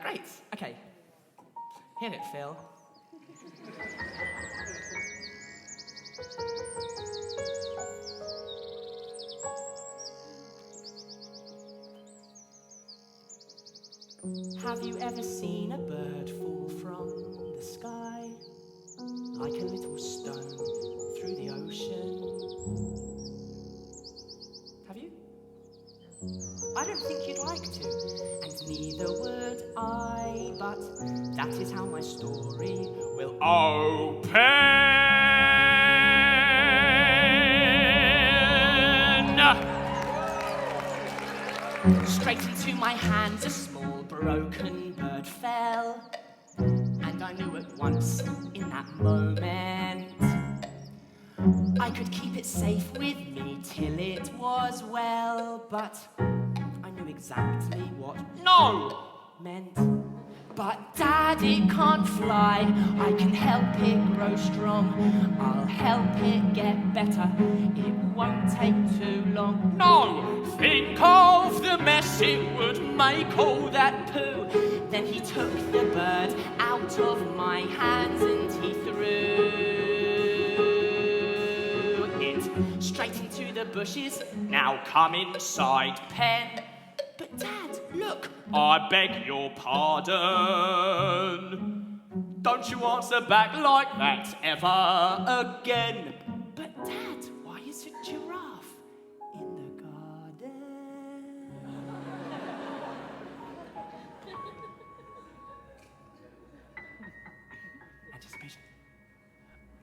Great. Okay. Hit it, Phil. Have you ever seen a bird fall from the sky like a little stone through the ocean? Have you? I don't think you'd like to, and neither would I, but that is how my story will open. Straight into my hands a small broken bird fell, and I knew at once in that moment I could keep it safe with me till it was well, but I knew exactly what no meant. But Dad, it can't fly, I can help it grow strong, I'll help it get better, it won't take too long. No! Think of the mess it would make, all that poo. Then he took the bird out of my hands and he threw it straight into the bushes. Now come inside, pen. But Dad, look! I beg your pardon. Don't you answer back like that ever again. But Dad, why is a giraffe in the garden? Anticipation.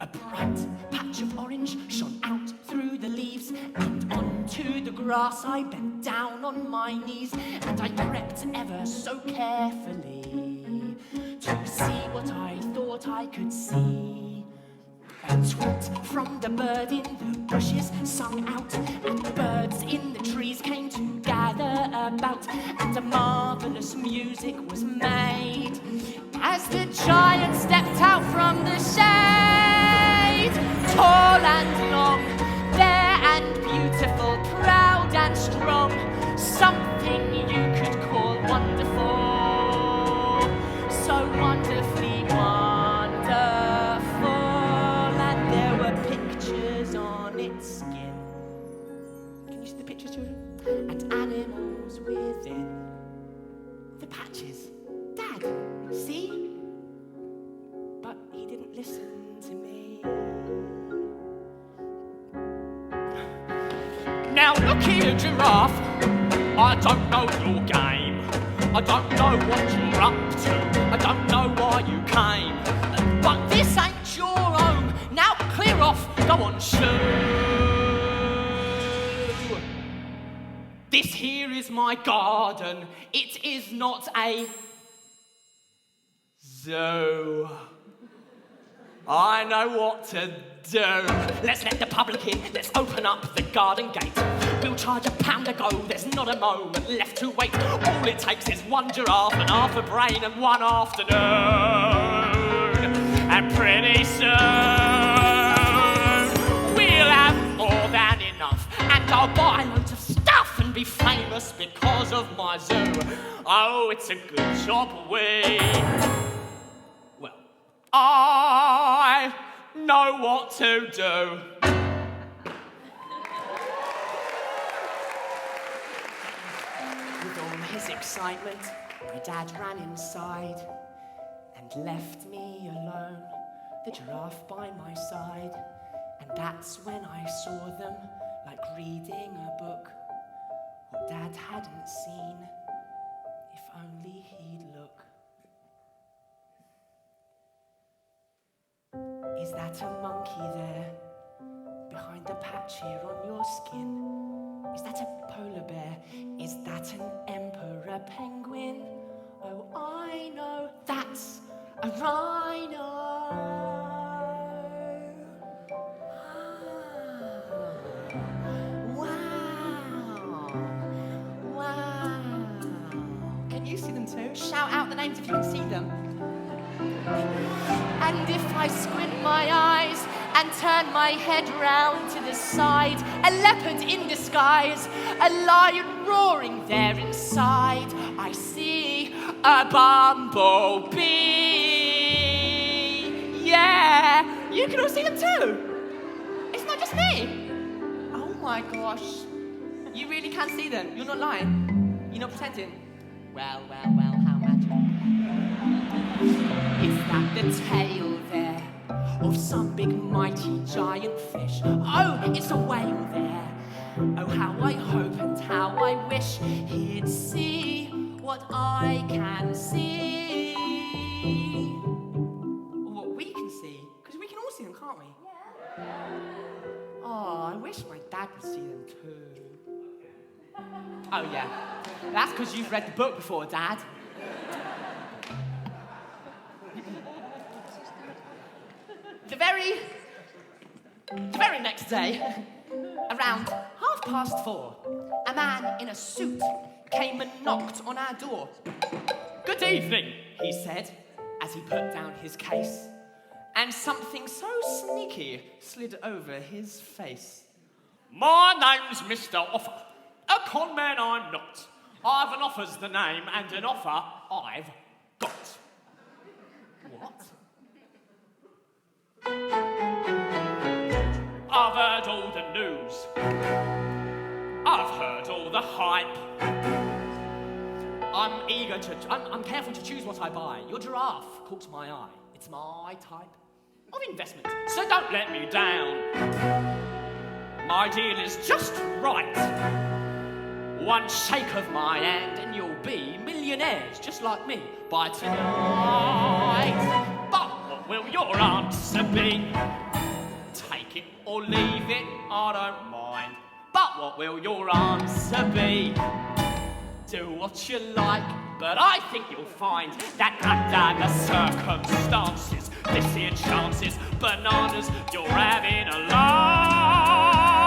A bright patch of orange shone out through the leaves, and onto the grass I bent down on my knees, and I crept ever so carefully to see what I thought I could see. A tweet from the bird in the bushes sung out, and the birds in the trees came to gather about, and a marvellous music was made as the giant stepped out from the shade. Tall and long, fair and beautiful, proud and strong, something you could call wonderful, so wonderfully wonderful, and there were pictures on its skin. Can you see the pictures, children? And animals within the patches. Dad, see? But he didn't listen to me. Now look here, giraffe, I don't know your game. I don't know what you're up to. I don't know why you came. But this ain't your home. Now clear off, go on, shoo. This here is my garden. It is not a zoo. I know what to do. Let's let the public in. Let's open up the garden gate. We'll charge £1 a go. There's not a moment left to wait. All it takes is one giraffe and half a brain and one afternoon. And pretty soon we'll have more than enough. And I'll buy loads of stuff and be famous because of my zoo. Oh, it's a good job I know what to do. With all his excitement, my dad ran inside and left me alone, the giraffe by my side. And that's when I saw them, like reading a book, what Dad hadn't seen, if only he'd look. Is that a monkey there, behind the patch here on your skin? Is that a polar bear? Is that an emperor penguin? Oh, I know that's a rhino. Wow. Can you see them too? Shout out the names if you can see them. And if I squint my eyes and turn my head round to the side, a leopard in disguise, a lion roaring there inside, I see a bumblebee. Yeah, you can all see them too. It's not just me. Oh my gosh. You really can see them. You're not lying. You're not pretending. Well, how magical. Is that the tail there of some big mighty giant fish? Oh, it's a whale there. Oh, how I hope and how I wish he'd see what I can see. Or what we can see, because we can all see them, can't we? Yeah. Oh, I wish my dad would see them too. Oh yeah, that's because you've read the book before, Dad. The very next day, around 4:30, a man in a suit came and knocked on our door. "Good evening," he said, as he put down his case, and something so sneaky slid over his face. "My name's Mr. Offer. A con man I'm not. I've an offer's the name, and an offer I've got." What? "I've heard all the news. I've heard all the hype. I'm careful to choose what I buy. Your giraffe caught my eye. It's my type of investment, so don't let me down. My deal is just right. One shake of my hand and you'll be millionaires just like me by tonight. But what will your answer be? Take it or leave it, I don't mind. But what will your answer be? Do what you like, but I think you'll find that under the circumstances, this here chances, bananas, you're having a laugh.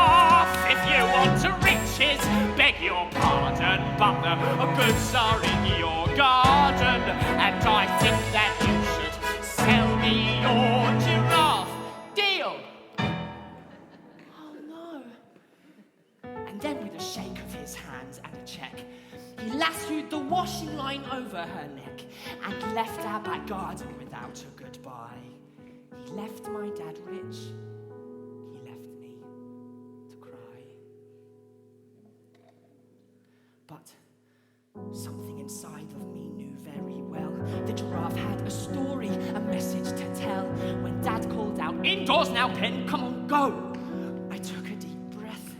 If you want to riches, beg your pardon, but the goods are in your garden, and I think that you should sell me your giraffe. Deal? Oh no. And then with a shake of his hands and a check, he lassoed the washing line over her neck and left our back garden without a goodbye. He left my dad rich. He left me to cry. But something inside of me knew very well the giraffe had a story, a message to tell. When Dad called out, "Indoors now, Pen, come on, go!" I took a deep breath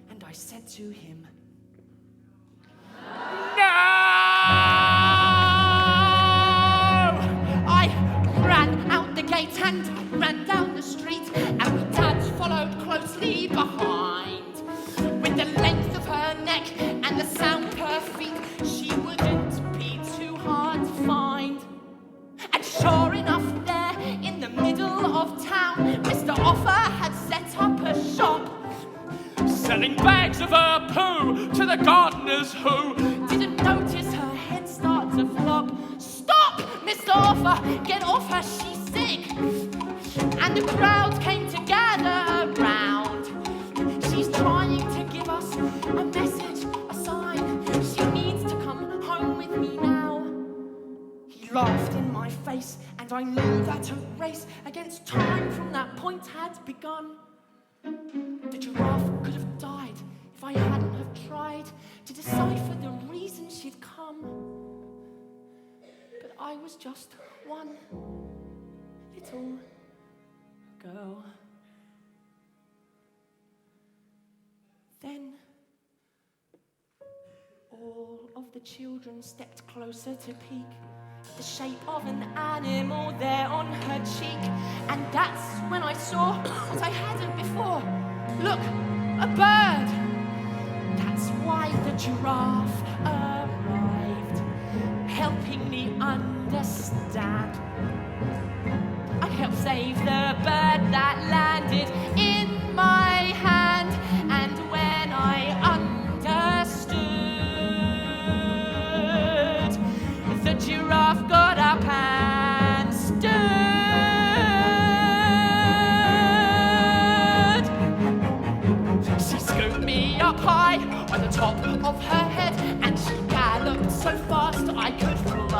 and I said to him, "No!" I ran out the gate and I ran down the street, and Dad followed closely behind. With the length of her neck and the sound of her feet, she wouldn't be too hard to find. And sure enough, there in the middle of town, Mr. Offer had set up a shop, selling bags of her poo to the gardeners who didn't notice her head start to flop. "Stop, Mr. Offer, get off her, she's sick." And the crowd came to gather around. "She's trying to give us a message, a sign. She needs to come home with me now." He laughed in my face, and I knew that a race against time from that point had begun. The giraffe could have died if I hadn't have tried to decipher the reason she'd come. But I was just one little girl. Then all of the children stepped closer to peek, the shape of an animal there on her cheek. And that's when I saw what I hadn't before. Look, a bird. That's why the giraffe arrived, helping me understand. I helped save the bird that landed in my hand, and when I understood, the giraffe got up and stood. She scooped me up high on the top of her head, and she galloped so fast I could fly.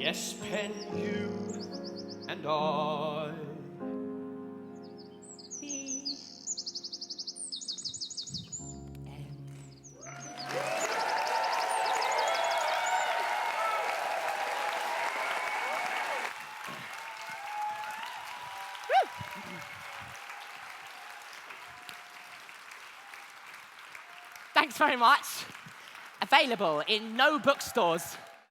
Yes, Pen, you and I. Thanks very much. Available in no bookstores.